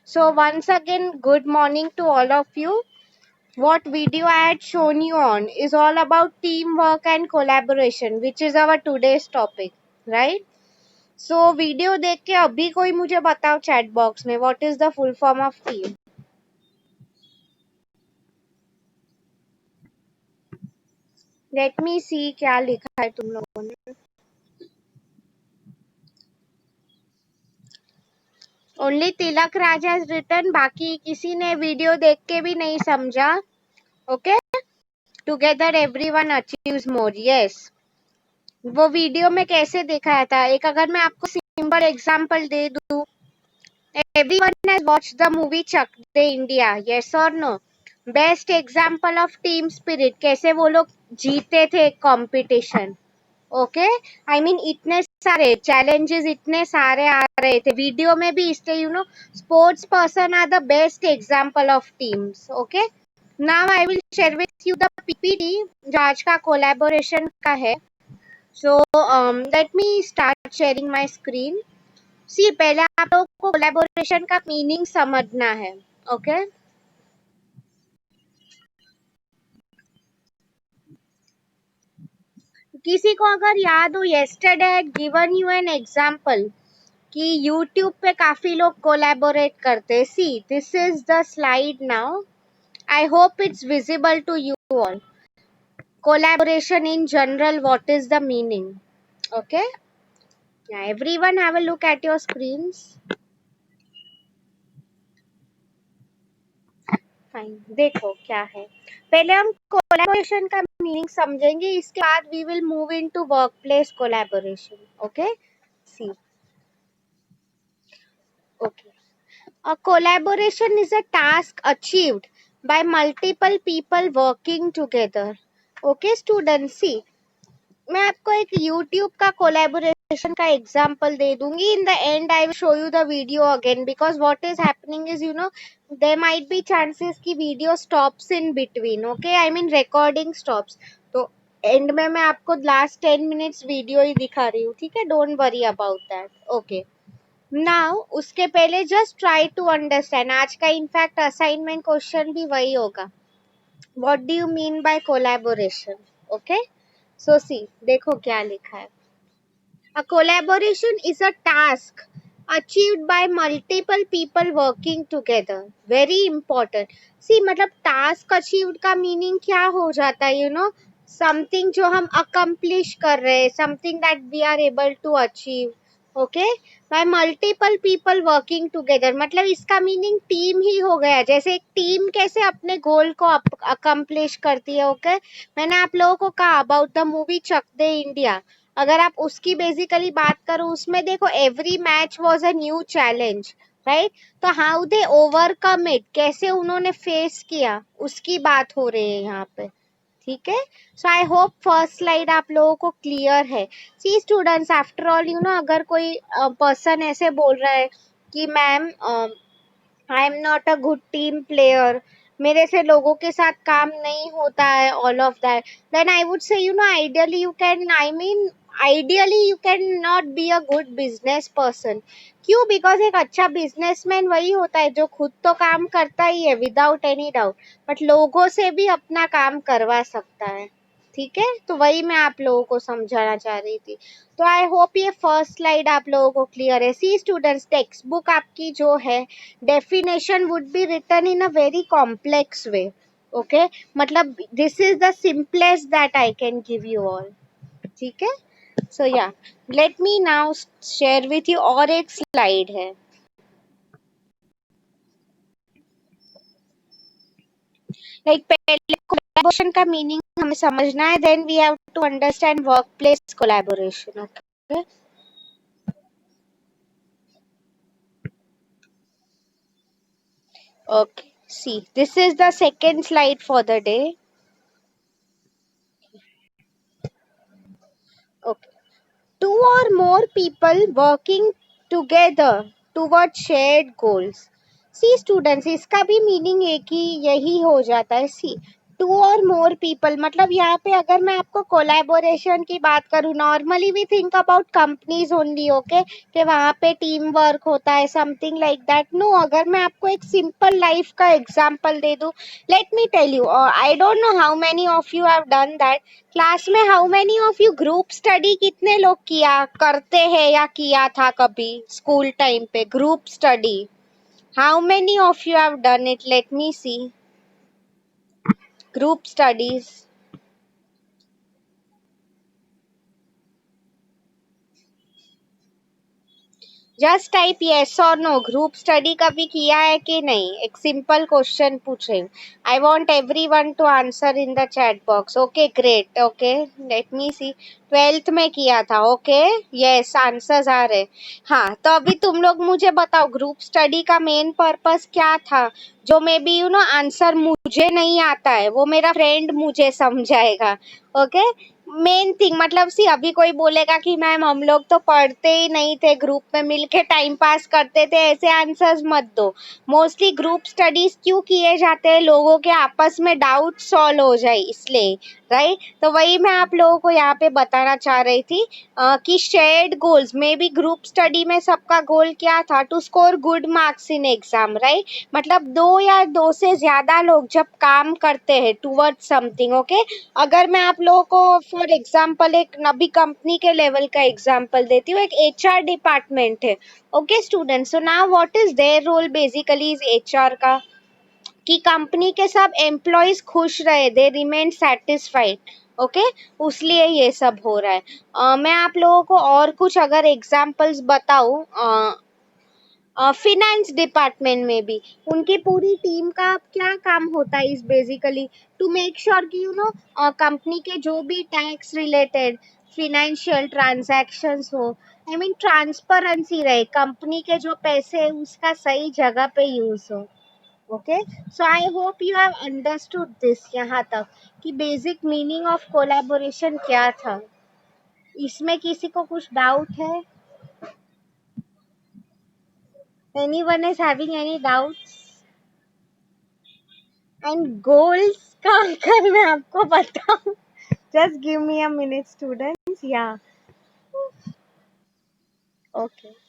So once again, good morning to all of you. What video I had shown you on is all about teamwork and collaboration, which is our today's topic, right? So video देख के अभी कोई मुझे बताओ chat box में what is the full form of team? Let me see क्या लिखा है तुम लोगों ने. Only Tilak Raj has written. बाकी किसी ने वीडियो देख के भी नहीं समझा. Okay? Together everyone achieves more. Yes. वो वीडियो में कैसे दिखाया था, एक अगर मैं आपको सिंपल एग्जांपल दे दूं, everyone has watched the movie Chak De India, yes or no? Best example of team spirit, कैसे वो लोग जीते थे कंपटीशन. ओके, आई मीन इतने सारे चैलेंजेस इतने सारे आ रहे थे वीडियो में भी, इसलिए sports person are the best example of teams. Okay, now I will share with you the PPT जो आज का कोलैबोरेशन का है. So let me start sharing my screen. See, पहले आप लोगों को कोलैबोरेशन का मीनिंग समझना है. ओके, किसी को अगर याद हो, yesterday I had given you an example कि YouTube पे काफी लोग कोलैबोरेट करते हैं. See, this is the slide now. I hope it's visible to you all. Collaboration in general, what is the meaning? Okay, yeah, everyone have a look at your screens. Fine, देखो क्या है. पहले हम collaboration का meaning समझेंगे, इसके बाद we will move into workplace collaboration. Okay, see. Okay, a collaboration is a task achieved by multiple people working together. Okay students, see, मैं आपको एक YouTube का कोलैबोरेशन का एग्जांपल दे दूंगी. In the end I will show you the video again, because what is happening is there might be chances कि video stops in between. Okay, I mean recording stops. तो end में मैं आपको last 10 minutes video ही दिखा रही हूँ, ठीक है? Don't worry about that. Okay, now उसके पहले जस्ट ट्राई टू अंडरस्टैंड. आज का इनफैक्ट असाइनमेंट क्वेश्चन भी वही होगा. What do you mean by collaboration? Okay, so see, देखो क्या लिखा है. A collaboration is a task achieved by multiple people working together. Very important. See, मतलब task achieved का meaning क्या हो जाता है? Something जो हम accomplish कर रहे हैं, something that we are able to achieve. Okay? By multiple people working together. मतलब इसका meaning टीम ही हो गया. जैसे एक टीम कैसे अपने गोल को accomplish करती है. Okay? मैंने आप लोगों को कहा about the movie Chak De India. अगर आप उसकी बेसिकली बात करो, उसमें देखो every match was a new challenge, right? तो हाउ दे ओवरकम इट, कैसे उन्होंने फेस किया, उसकी बात हो रही है यहाँ पे. ठीक है, so I hope first slide आप लोगों को क्लियर है. सी स्टूडेंट्स, आफ्टर ऑल अगर कोई पर्सन ऐसे बोल रहा है कि ma'am I am not a good team player, मेरे से लोगों के साथ काम नहीं होता है, all of that, then I would say ideally you can, I mean ideally you can not be a good business person. क्यों? बिकॉज एक अच्छा बिजनेसमैन वही होता है जो खुद तो काम करता ही है विदाउट एनी डाउट, बट लोगों से भी अपना काम करवा सकता है. ठीक है, तो वही मैं आप लोगों को समझाना चाह रही थी. तो आई होप ये फर्स्ट स्लाइड आप लोगों को क्लियर है. सी स्टूडेंट्स, टेक्स्ट बुक आपकी जो है, definition would be written in a very complex way. Okay, मतलब this is the simplest that I can give you all. ठीक है, so yeah, let me now share with you. और एक slide है. Like पहले कोलैबोरेशन का meaning हमें समझना है, then we have to understand workplace collaboration. Okay, okay, see, this is the second slide for the day. Okay, two or more people working together towards shared goals. See students, इसका भी meaning एक ही यही हो जाता है. सी, to और more people, मतलब यहाँ पे अगर मैं आपको कोलैबोरेशन की बात करूँ, normally we think about companies only, okay, कि वहाँ पे टीम वर्क होता है, समथिंग लाइक दैट। नो, अगर मैं आपको एक सिंपल लाइफ का एग्जांपल दे दूँ, let me tell you, I don't know how many of you have done that. Class में how many of you group study कितने लोग किया करते हैं या किया था कभी स्कूल टाइम पे group study? How many of you have done it? Let me see. Group studies. Just type yes और नो, ग्रुप स्टडी कभी किया है कि नहीं? एक सिंपल क्वेश्चन पूछ रही हूँ। I want everyone to answer in the chat box. Okay great, okay let me see. 12th में किया था, ओके यस, आंसर्स आ रहे। हाँ, तो अभी तुम लोग मुझे बताओ ग्रुप स्टडी का मेन पर्पस क्या था? जो may be you know answer मुझे नहीं आता है, वो मेरा फ्रेंड मुझे समझाएगा। ओके, मेन थिंग मतलब सी, अभी कोई बोलेगा कि मैम हम लोग तो पढ़ते ही नहीं थे, ग्रुप में मिलके टाइम पास करते थे, ऐसे आंसर्स मत दो। मोस्टली ग्रुप स्टडीज क्यों किए जाते हैं? लोगों के आपस में डाउट सॉल्व हो जाए इसलिए, राइट? तो वही मैं आप लोगों को यहाँ पे बताना चाह रही थी कि शेयर्ड गोल्स में भी ग्रुप स्टडी में सबका गोल क्या था? To score good marks in exam, right? मतलब दो या दो से ज्यादा लोग जब काम करते हैं टूवर्ड्स समथिंग, ओके। अगर मैं आप लोगों को फॉर एग्जाम्पल एक नबी कंपनी के लेवल का एग्जाम्पल देती हूँ, एक एचआर डिपार्टमेंट है, okay student. So now what is their role basically is HR का, कि कंपनी के सब एम्प्लॉयज खुश रहे, दे रिमेन सेटिस्फाइड, ओके, उसलिए ये सब हो रहा है। मैं आप लोगों को और कुछ अगर एग्जाम्पल्स बताऊं, फिनेंस डिपार्टमेंट में भी उनकी पूरी टीम का क्या काम होता है, is basically to make sure कि यू नो कंपनी के जो भी टैक्स रिलेटेड फिनेंशियल ट्रांजैक्शंस हो, आई मीन ट्रांसपेरेंसी रहे, कंपनी के जो पैसे है उसका सही जगह पे यूज हो। Okay, so I hope you have understood this यहाँ तक कि बेसिक मीनिंग ऑफ कोलैबोरेशन क्या था। इसमें किसी को कुछ डाउट है? Anyone is having any doubts? And goals का अगर मैं आपको बताऊं, just give me a minute students, yeah okay.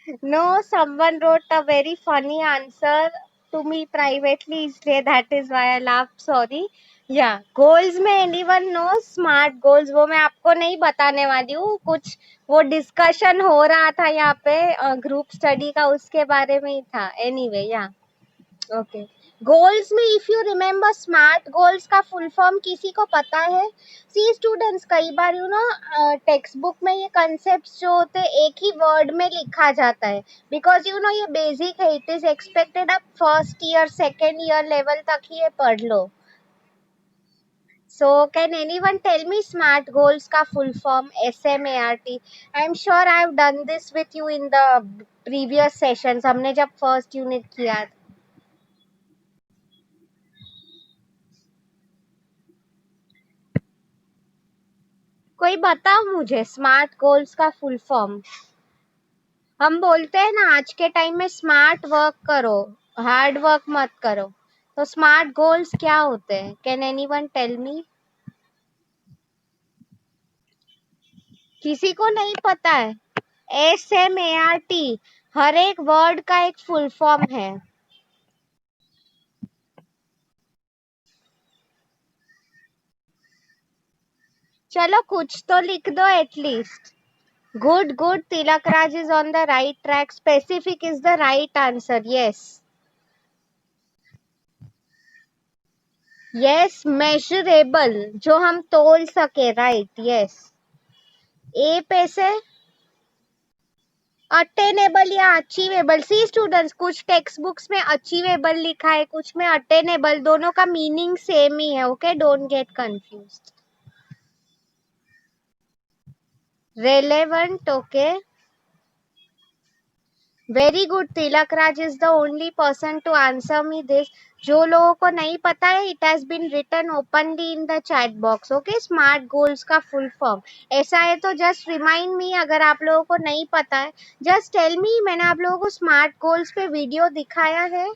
No, someone wrote a very funny answer to me privately, इसलिए that is why I laugh, sorry. Yeah goals में anyone know smart goals? वो मैं आपको नहीं बताने वाली हूँ, कुछ वो डिस्कशन हो रहा था यहाँ पे ग्रुप स्टडी का, उसके बारे में ही था। एनीवे या ओके, गोल्स में if you remember smart goals का फुल फॉर्म किसी को पता है? सी स्टूडेंट्स, कई बार यू नो टेक्स्ट बुक में ये कंसेप्ट्स जो होते हैं एक ही वर्ड में लिखा जाता है, बिकॉज यू नो ये बेसिक है, इट इज एक्सपेक्टेड आप first year second year level तक ही ये पढ़ लो। So can anyone tell me smart goals का full form? SMART। I am sure I have done this with you in the previous sessions, हमने जब first unit किया। कोई बताओ मुझे स्मार्ट गोल्स का फुल फॉर्म। हम बोलते हैं ना आज के टाइम में स्मार्ट वर्क करो, हार्ड वर्क मत करो, तो स्मार्ट गोल्स क्या होते हैं? Can anyone tell me? किसी को नहीं पता है? SMART हर एक वर्ड का एक फुल फॉर्म है। चलो कुछ तो लिख दो at least. Good good, Tilak Raj is on the right track, specific is the right answer, yes. Yes, measurable, जो हम तोल सके, राइट, यस। ए पे से अटेनेबल या अचीवेबल। सी स्टूडेंट्स, कुछ टेक्स्ट बुक्स में अचीवेबल लिखा है, कुछ में अटेनेबल, दोनों का मीनिंग सेम ही है, okay, don't get confused. Relevant, okay, very good. Tilak Raj is the only person to answer me this. जो लोगों को नहीं पता है, it has been written openly in the chat box, okay. Smart goals का फुल फॉर्म ऐसा है, तो जस्ट रिमाइंड मी, अगर आप लोगों को नहीं पता है जस्ट टेल मी। मैंने आप लोगों को स्मार्ट गोल्स पे वीडियो दिखाया है,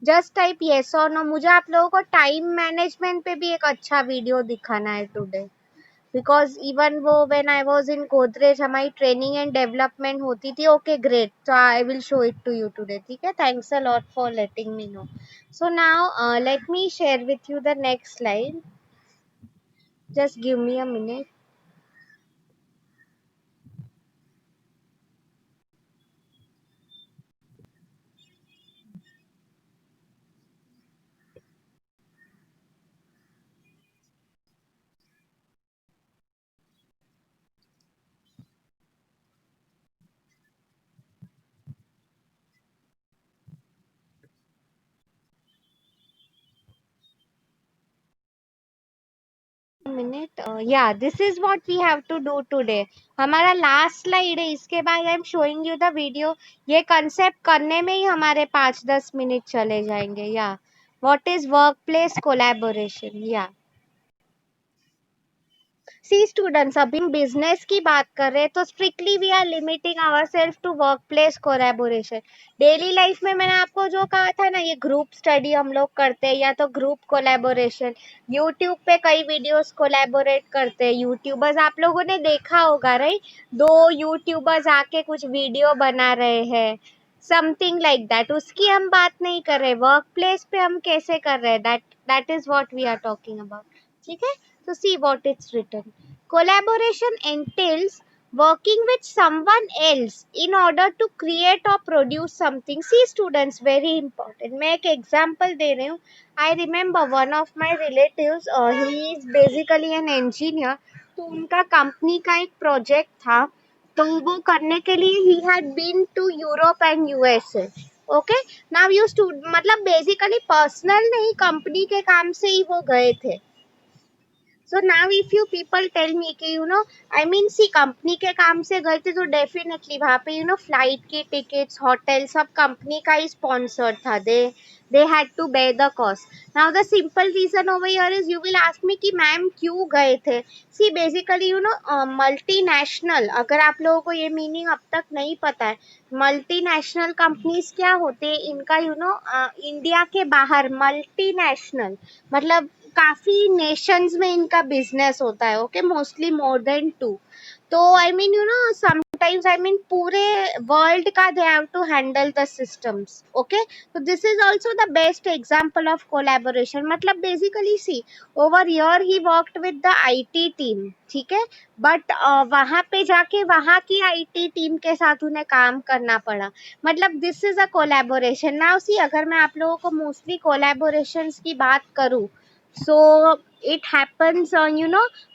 जस्ट टाइप येस और नो। मुझे आप लोगों को टाइम मैनेजमेंट पे भी एक अच्छा वीडियो दिखाना है टुडे, बिकॉज इवन वो when I was in Godrej हमारी ट्रेनिंग एंड डेवलपमेंट होती थी। Okay great, so I will show it to you today, ठीक है। Thanks a lot for letting me know. So now let me share with you the next slide, just give me a minute. Yeah, this is what we have to do today. हमारा last slide है, इसके बाद I am showing you the video. ये concept करने में ही हमारे 5-10 minute चले जाएंगे। या what is work place collaboration. या सी स्टूडेंट्स, अभी हम बिजनेस की बात कर रहे हैं तो strictly we are limiting our self to work place collaboration. Daily life में मैंने आपको जो कहा था ना, ये ग्रुप स्टडी हम लोग करते हैं या तो ग्रुप कोलैबोरेशन। यूट्यूब पे कई वीडियोस कोलैबोरेट करते हैं यूट्यूबर्स, आप लोगों ने देखा होगा राइट। दो यूट्यूबर्स आके कुछ वीडियो बना रहे हैं, समथिंग लाइक दैट। उसकी हम बात नहीं कर रहे, वर्क प्लेस पे हम कैसे कर रहे हैं, that is what we are talking about, ठीक है। So see what it's written. Collaboration entails working with someone else in order to create or produce something. See students, very important. मैं एक example दे रही हूँ। I remember one of my relatives, he is basically an engineer. तो उनका company का एक project था, तो वो करने के लिए he had been to Europe and USA. Okay, now you मतलब बेसिकली पर्सनल नहीं, कंपनी के काम से ही वो गए थे। So now if you people tell me कि आई मीन सी कंपनी के काम से गए थे तो डेफिनेटली वहां पे फ्लाइट की टिकट्स, होटल सब कंपनी का ही स्पॉन्सर्ड था। They had to bear the cost. Now the simple reason over here is, you will ask me कि मैम क्यों गए थे। सी बेसिकली मल्टीनेशनल, अगर आप लोगों को ये मीनिंग अब तक नहीं पता है, मल्टीनेशनल कंपनीज क्या होते हैं, इनका इंडिया के बाहर मल्टीनेशनल मतलब काफी नेशंस में इनका बिजनेस होता है। Okay, mostly more than 2। तो I mean sometimes I mean पूरे वर्ल्ड का they have to handle the systems. Okay, तो this is also the best example of collaboration. मतलब basically see over here he worked with the IT team, ठीक है। But वहां पे जाके वहां की आईटी टीम के साथ उन्हें काम करना पड़ा। मतलब this is a collaboration. Now see, अगर मैं आप लोगों को मोस्टली कोलैबोरेशंस की बात करूं, so it happens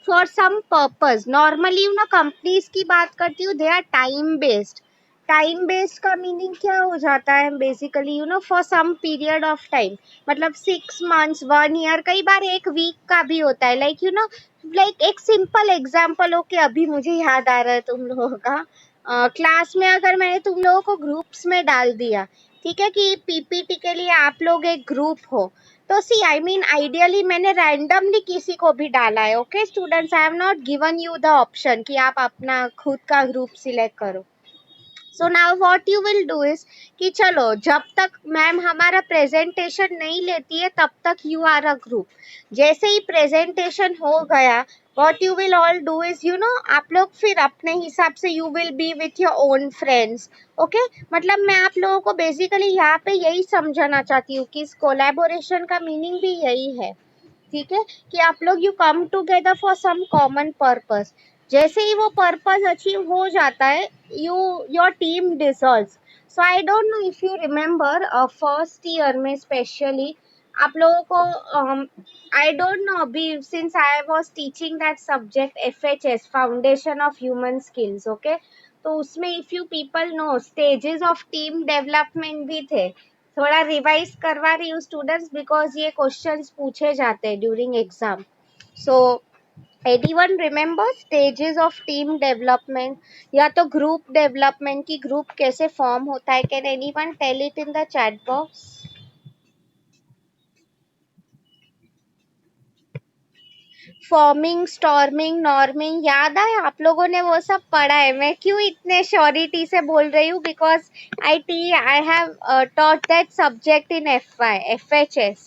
for some purpose। normally companies की बात करती हूँ, they are time based. Time based का मीनिंग क्या हो जाता है, basically for some period of time, मतलब 6 मंथ्स, 1 ईयर, कई बार एक वीक का भी होता है। लाइक लाइक एक सिंपल एग्जाम्पल। ओके, अभी मुझे याद आ रहा है तुम लोगों का, क्लास में अगर मैंने तुम लोगों को ग्रुप्स में डाल दिया, ठीक है, कि पीपीटी के लिए आप लोग एक ग्रुप हो, तो सी आई मीन आइडियली मैंने रैंडमली किसी को भी डाला है। Okay students, I have not given you the option कि आप अपना खुद का ग्रुप सिलेक्ट करो। सो now what you will do is कि चलो, जब तक मैम हमारा प्रेजेंटेशन नहीं लेती है तब तक यू आर अ ग्रुप। जैसे ही प्रेजेंटेशन हो गया, what you will all do is आप लोग फिर अपने हिसाब से you will be with your own friends. Okay, मतलब मैं आप लोगों को बेसिकली यहाँ पे यही समझाना चाहती हूँ कि इस कोलैबोरेशन का मीनिंग भी यही है, ठीक है, कि आप लोग you come together for some common purpose. जैसे ही वो पर्पस अचीव हो जाता है, you your team dissolve. So I don't know if you remember first year में स्पेशली आप लोगों को, आई डोंट नो अभी since I was teaching that subject FHS, foundation of human skills. Okay, तो उसमें if you people know stages of team development भी थे। थोड़ा रिवाइज करवा रही हूँ स्टूडेंट्स, बिकॉज ये क्वेश्चंस पूछे जाते हैं during exam. So anyone remember stages of team development या तो ग्रुप डेवलपमेंट की ग्रुप कैसे फॉर्म होता है? Can anyone tell it in the chat box? Forming, storming, norming याद है? आप लोगों ने वो सब पढ़ा है। मैं क्यों इतने श्योरिटी से बोल रही हूँ? Because I have taught that subject in FHS,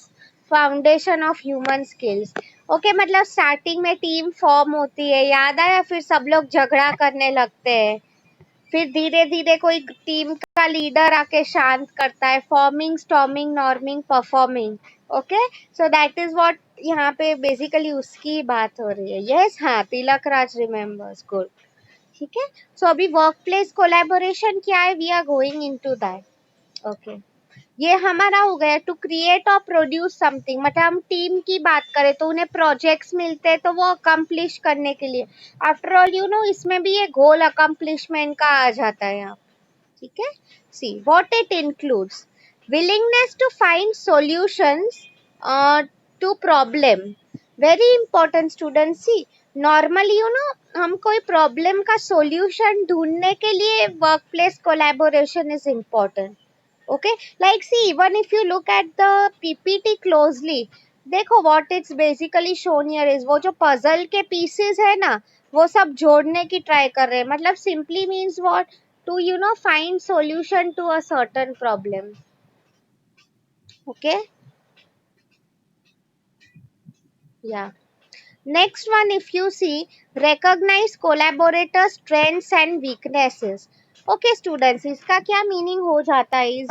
foundation of human skills. Okay, मतलब स्टार्टिंग में टीम फॉर्म होती है, याद आया? फिर सब लोग झगड़ा करने लगते हैं, फिर धीरे धीरे कोई टीम का लीडर आके शांत करता है। Forming, storming, norming, performing. Okay, so that is what यहाँ पे बेसिकली उसकी बात हो रही है। यस, हाँ, तिलक राज रिमेम्बर्स, गुड। ठीक है, सो अभी वर्क प्लेस कोलैबोरेशन क्या है, we are going into that. Okay, ये हमारा हो गया टू क्रिएट और प्रोड्यूस समथिंग। मतलब हम टीम की बात करें तो उन्हें प्रोजेक्ट्स मिलते हैं तो वो अकम्प्लिश करने के लिए। आफ्टर ऑल इसमें भी ये गोल अकम्प्लिशमेंट का आ जाता है यहाँ। ठीक है, see what it includes, willingness to find solutions to problem, very important student. See normally हम कोई प्रॉब्लम का सॉल्यूशन ढूंढने के लिए work place collaboration is important. Okay, like see, even if you look at the PPT closely, देखो what it's basically shown here is वो जो puzzle के pieces है ना, वो सब जोड़ने की try कर रहे हैं। मतलब simply means what, to find solution to a certain problem. Okay, yeah. Next one, if you see, recognize collaborators strengths and weaknesses. Okay students, इसका क्या meaning हो जाता है is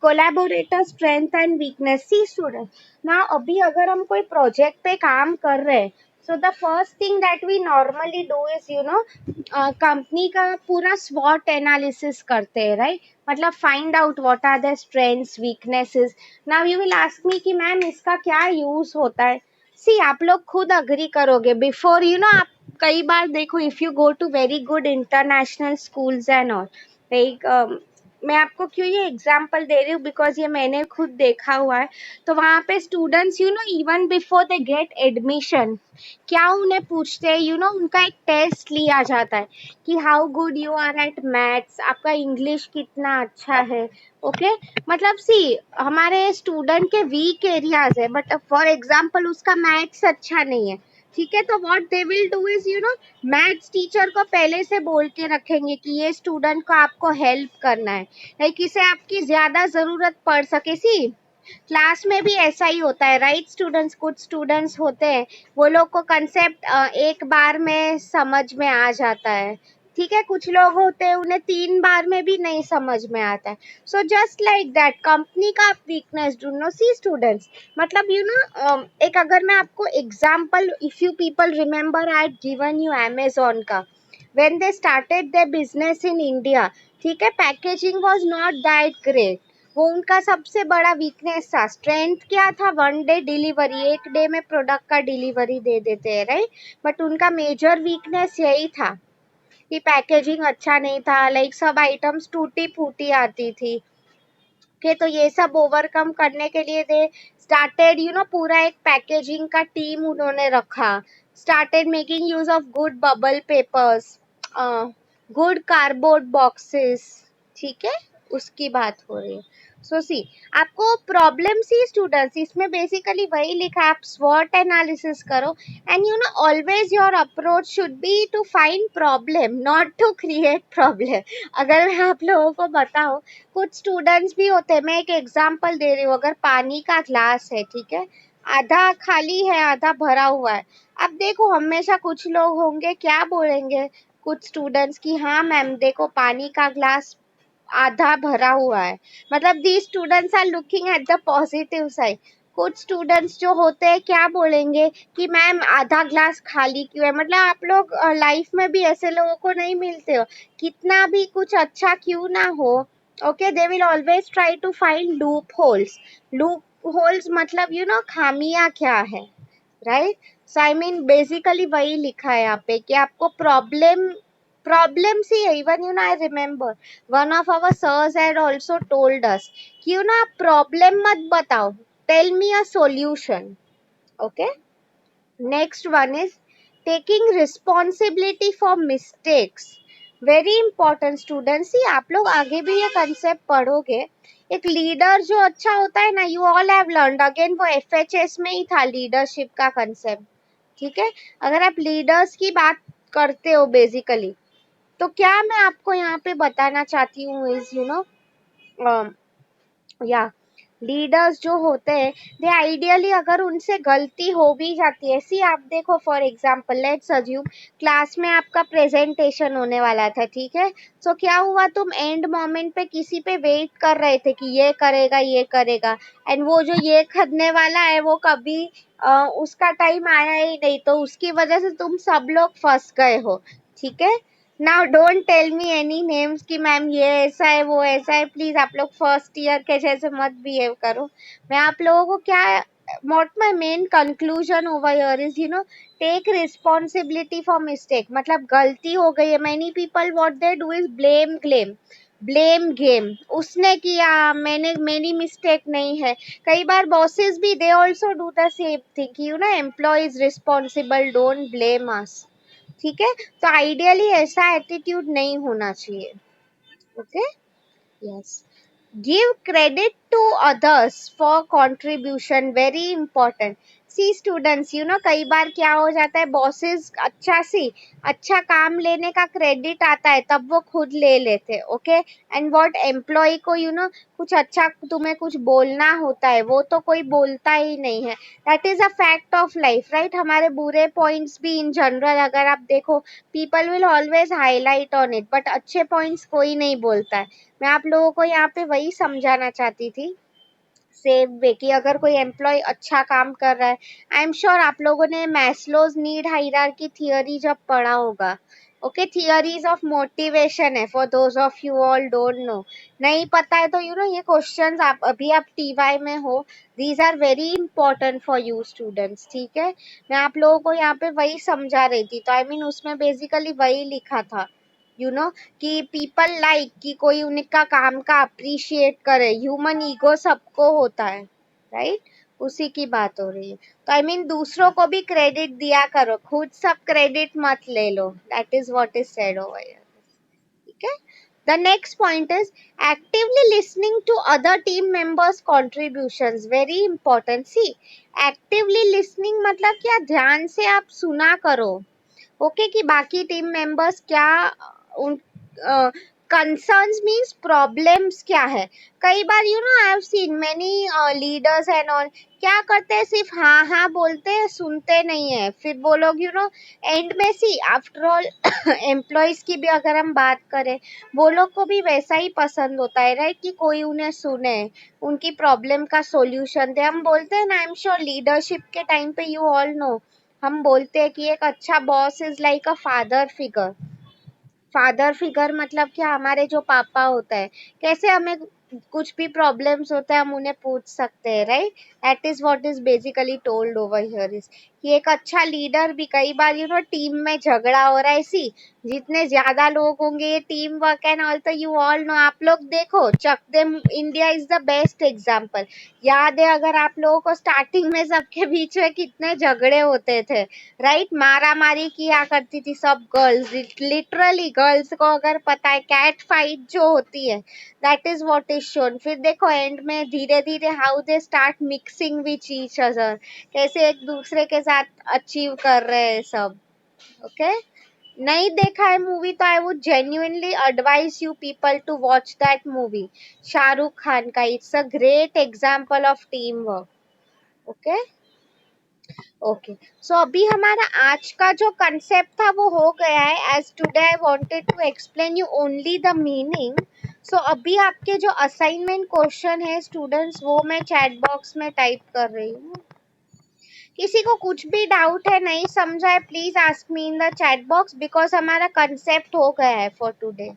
collaborator strength and weakness. See students, now अभी अगर हम कोई project पे काम कर रहे हैं, so the first thing that we normally do is company का पूरा SWOT analysis करते हैं, right? मतलब find out what are the strengths, weaknesses. Now you will ask me कि मैम इसका क्या यूज होता है? सी आप लोग खुद अग्री करोगे बिफोर आप कई बार देखो, if you go to very good international schools and all, like मैं आपको क्यों ये एग्जांपल दे रही हूँ, बिकॉज ये मैंने खुद देखा हुआ है। तो वहाँ पे students even before they get admission, क्या उन्हें पूछते हैं, उनका एक टेस्ट लिया जाता है कि how good you are at maths, आपका इंग्लिश कितना अच्छा है। ओके, मतलब सी हमारे स्टूडेंट के वीक एरियाज है, बट फॉर एग्जांपल उसका मैथ्स अच्छा नहीं है, ठीक है, तो what they will do is maths teacher को पहले से बोल के रखेंगे कि ये स्टूडेंट को आपको हेल्प करना है, लाइक इसे आपकी ज्यादा जरूरत पड़ सके। सी क्लास में भी ऐसा ही होता है, राइट स्टूडेंट्स? कुछ स्टूडेंट्स होते हैं, वो लोग को कंसेप्ट एक बार में समझ में आ जाता है, ठीक है, कुछ लोग होते हैं उन्हें 3 बार में भी नहीं समझ में आता है। So just like that, company का आप वीकनेस ढूंढो। सी स्टूडेंट्स, मतलब एक अगर मैं आपको example, if you people remember I had given you Amazon का, when they started their business in India, ठीक है, packaging was not that great, वो उनका सबसे बड़ा वीकनेस था। स्ट्रेंथ क्या था? 1 डे डिलीवरी, एक डे में प्रोडक्ट का डिलीवरी दे देते हैं, राइट? बट उनका मेजर वीकनेस यही था कि पैकेजिंग अच्छा नहीं था, लाइक सब आइटम्स टूटी फूटी आती थी। ओके, तो ये सब ओवरकम करने के लिए दे स्टार्टेड पूरा एक पैकेजिंग का टीम उन्होंने रखा, started making use of good bubble papers, good cardboard boxes, ठीक है, उसकी बात हो रही है। सो सी आपको प्रॉब्लम, सी स्टूडेंट्स, इसमें बेसिकली वही लिखा है, आप स्वॉट एनालिसिस करो and always your approach should be to find problem, not to create problem. अगर मैं आप लोगों को बताऊं, कुछ स्टूडेंट्स भी होते हैं, मैं एक एग्जांपल दे रही हूँ, अगर पानी का ग्लास है, ठीक है, आधा खाली है आधा भरा हुआ है, अब देखो हमेशा कुछ लोग होंगे क्या बोलेंगे, कुछ स्टूडेंट्स की हाँ मैम देखो पानी का ग्लास आधा भरा हुआ है, मतलब the students are looking at the positive side. कुछ स्टूडेंट्स जो होते हैं क्या बोलेंगे कि मैम आधा ग्लास खाली क्यों है। मतलब आप लोग लाइफ में भी ऐसे लोगों को नहीं मिलते हो, कितना भी कुछ अच्छा क्यों ना हो, okay, they will always try to find loophole. Loophole मतलब खामियां क्या है, right? So I mean basically वही लिखा है यहाँ पे कि आपको प्रॉब्लम सी है। Even I remember one of our sirs had also told us कि आप प्रॉब्लम मत बताओ, tell me a solution. Okay, next one is taking responsibility for mistakes, very important students. ही आप लोग आगे भी ये कंसेप्ट पढ़ोगे, एक लीडर जो अच्छा होता है ना, you all have learned, again वो FHS में ही था लीडरशिप का कंसेप्ट, ठीक है, अगर आप लीडर्स की बात करते हो बेसिकली, तो क्या मैं आपको यहाँ पे बताना चाहती हूँ इज या लीडर्स जो होते हैं, दे आइडियली अगर उनसे गलती हो भी जाती है, सी आप देखो for example let's assume class में आपका प्रेजेंटेशन होने वाला था, ठीक है, तो क्या हुआ, तुम एंड मोमेंट पे किसी पे वेट कर रहे थे कि ये करेगा, एंड वो जो ये करने वाला है वो कभी उसका टाइम आया ही नहीं, तो उसकी वजह से तुम सब लोग फंस गए हो, ठीक है। Now don't tell me any names कि मैम ये ऐसा है वो ऐसा है, प्लीज आप लोग फर्स्ट ईयर के जैसे मत बिहेव करो। मैं आप लोगों को क्या, what my main conclusion over here is take responsibility for mistake, मतलब गलती हो गई है, many people what they do is blame game, उसने किया, मैंने, मेरी मिस्टेक नहीं है। कई बार बॉसेस भी they also do the same thing, employ responsible, don't blame us, ठीक है। तो आइडियली ऐसा एटीट्यूड नहीं होना चाहिए, okay, yes. Give credit to others for contribution, very important. See students, कई बार क्या हो जाता है, बॉसेस अच्छा काम लेने का क्रेडिट आता है तब वो खुद ले लेते, ओके, एंड व्हाट एम्प्लॉय को कुछ अच्छा तुम्हें कुछ बोलना होता है, वो तो कोई बोलता ही नहीं है। That is a fact of life, right. हमारे बुरे पॉइंट्स भी इन जनरल अगर आप देखो, people will always highlight on it, but अच्छे पॉइंट्स कोई नहीं बोलता है। मैं आप लोगों को यहाँ पे वही समझाना चाहती थी, सेम वे कि अगर कोई एम्प्लॉय अच्छा काम कर रहा है, आई एम श्योर आप लोगों ने मैस्लोज नीड हायरार्की थियरी जब पढ़ा होगा, ओके, थियरीज ऑफ मोटिवेशन है, for those of you all don't know, नहीं पता है तो ये क्वेश्चंस आप टीवाई में हो, these are very important for you students, ठीक है। मैं आप लोगों को यहाँ पे वही समझा रही थी, तो आई मीन उसमें बेसिकली वही लिखा था, कि पीपल लाइक कि कोई उनका काम का अप्रिशिएट करे, ह्यूमन ईगो सबको होता है, राइट, उसी की बात हो रही है। तो आई मीन दूसरों को भी क्रेडिट दिया करो, खुद सब क्रेडिट मत ले लो, that is what is said over here, ठीक है। The next point is actively listening to other team members contributions, very important. See actively listening मतलब क्या, ध्यान से आप सुना करो, ओके, कि बाकी टीम मेंबर्स क्या उन कंसर्न्स मीन्स प्रॉब्लम्स क्या है। कई बार I have seen many leaders and all क्या करते हैं, सिर्फ हाँ हाँ बोलते हैं, सुनते नहीं है, फिर वो लोग एंड में, सी आफ्टर ऑल एम्प्लॉयज की भी अगर हम बात करें, वो लोग को भी वैसा ही पसंद होता है, राइट, कि कोई उन्हें सुने, उनकी प्रॉब्लम का सॉल्यूशन दे। हम बोलते हैं ना, आई एम श्योर लीडरशिप के टाइम पे यू ऑल नो, हम बोलते हैं कि एक अच्छा boss is like a father figure. Father figure मतलब क्या, हमारे जो पापा होता है, कैसे हमें कुछ भी प्रॉब्लम्स होता है हम उन्हें पूछ सकते हैं, right, that is what is basically told over here is कि एक अच्छा लीडर भी, कई बार टीम में झगड़ा हो रहा है, सी जितने ज्यादा लोग होंगे ये टीम वर्क एंड ऑल, तो यू ऑल नो, आप लोग देखो Chak De India is the best example. याद है अगर आप लोगों को स्टार्टिंग में सबके बीच में कितने झगड़े होते थे, राइट, मारा मारी किया करती थी सब गर्ल्स, लिटरली गर्ल्स को अगर पता है कैट फाइट जो होती है, that is what is shown. फिर देखो एंड में धीरे धीरे how they start mixing which each other, कैसे एक दूसरे के साथ अचीव कर रहे हैं सब, ओके। नहीं देखा है मूवी तो I would genuinely advise you people to watch that movie, Shahrukh Khan का, it's a great example of team work, okay, okay. So अभी हमारा आज का जो कंसेप्ट था वो हो गया है, as today I wanted to explain you only the meaning. So अभी आपके जो असाइनमेंट क्वेश्चन है स्टूडेंट्स, वो मैं चैट बॉक्स में टाइप कर रही हूँ। किसी को कुछ भी डाउट है, नहीं समझा है, please ask me in the chat box, because हमारा कंसेप्ट हो गया है for today.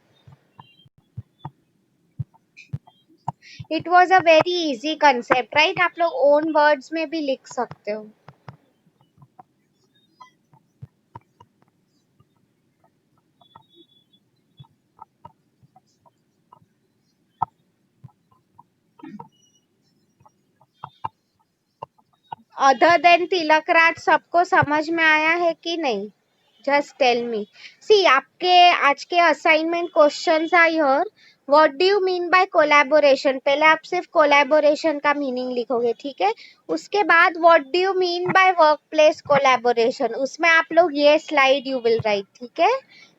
It was a very easy concept, right, आप लोग ओन वर्ड्स में भी लिख सकते हो। अदर देन तिलक राज सबको समझ में आया है कि नहीं, जस्ट टेल मी। सी आपके आज के assignment questions are here, what do you mean by collaboration, पहले आप सिर्फ कोलैबोरेशन का मीनिंग लिखोगे, ठीक है। उसके बाद what do you mean by work place collaboration, उसमें आप लोग ये स्लाइड यू विल राइट, ठीक है।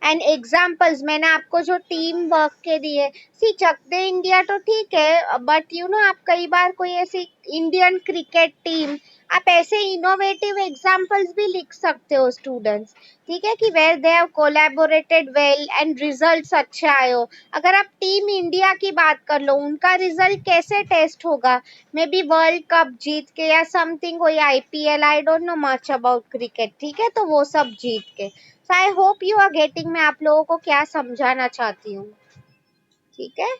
एंड एग्जाम्पल्स मैंने आपको जो टीम वर्क के दिए, सी चक दे इंडिया तो ठीक है, बट यू नो आप कई बार कोई ऐसी इंडियन क्रिकेट टीम, आप ऐसे इनोवेटिव एग्जाम्पल्स भी लिख सकते हो स्टूडेंट्स, ठीक है, कि where they have collaborated well and results अच्छे आए हो। अगर आप टीम इंडिया की बात कर लो, उनका रिजल्ट कैसे टेस्ट होगा, मे बी वर्ल्ड कप जीत के या समथिंग, कोई IPL, I don't know much about cricket, ठीक है, तो वो सब जीत के। So I hope you are getting, मैं आप लोगों को क्या समझाना चाहती हूँ, ठीक है।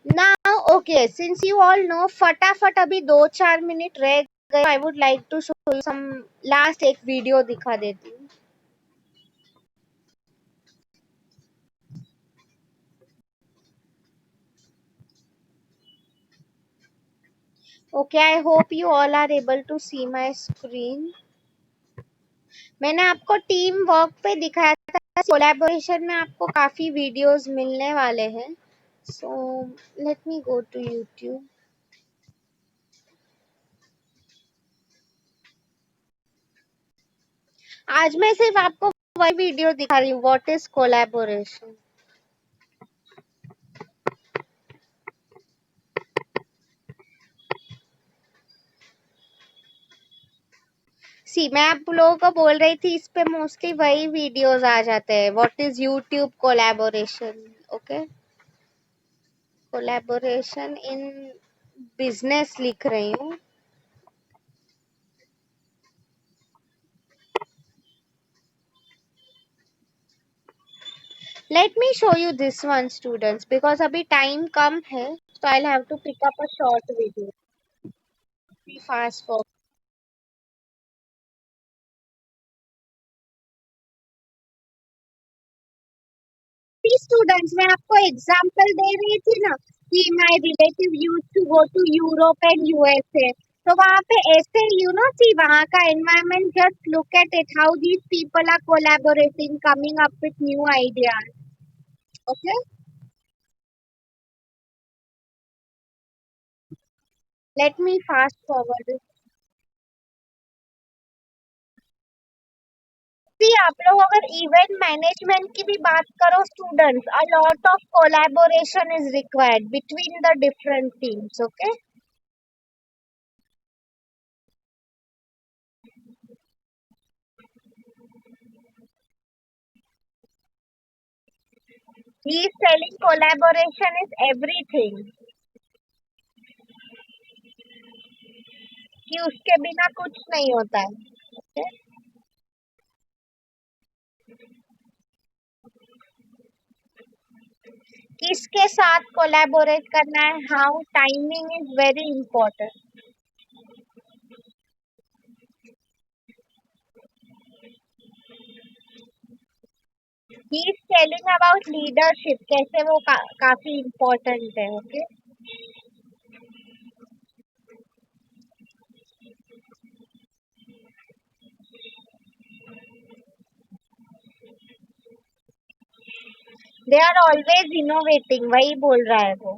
Now okay, since you all know, फटाफट अभी 2-4 मिनट रह गए, I would like to show you some, last एक वीडियो दिखा देती हूँ। Okay, I hope you all are able to see my screen. मैंने आपको टीम वर्क पे दिखाया था, कोलैबोरेशन में आपको काफी वीडियोस मिलने वाले हैं। So let me go to YouTube. आज मैं सिर्फ आपको वही वीडियो दिखा रही हूँ, व्हाट इज कोलैबोरेशन। सी मैं आप लोगों को बोल रही थी, इस पे मोस्टली वही वीडियोस आ जाते हैं, what is YouTube collaboration. Okay, collaboration in business लिख रही हूँ। Let me show you this one students, because अभी time कम है, so I'll have to pick up a short video. Be fast for students, मैं आपको example दे रही थी ना कि my relative used to go to Europe and USA, तो वहाँ पे ऐसे यू नो सी वहाँ का environment, just look at it how these people are collaborating, coming up with new ideas. Okay, let me fast forward. सी आप लोग अगर event management की भी बात करो students, a lot of collaboration is required between the different teams. Okay, he is telling collaboration is everything, कि उसके बिना कुछ नहीं होता है। okay? किसके साथ कोलैबोरेट करना है, how timing is very important. He is telling about leadership, कैसे वो काफी इंपॉर्टेंट है। Okay, they are always innovating, वही बोल रहा है वो।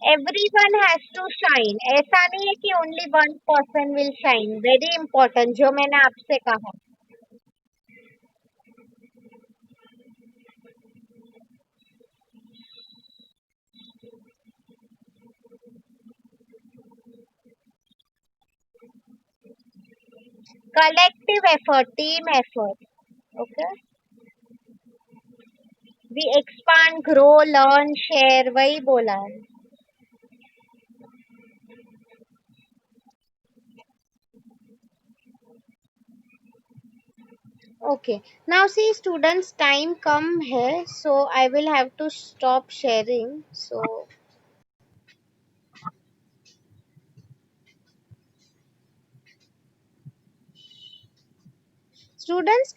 एवरीवन हैज टू शाइन, ऐसा नहीं है कि only one person will shine, very important जो मैंने आपसे कहा। Collective effort, team effort. Okay, we expand, grow, learn, share, वही बोला है। Okay, now see students, time कम है, so I will have to stop sharing. So students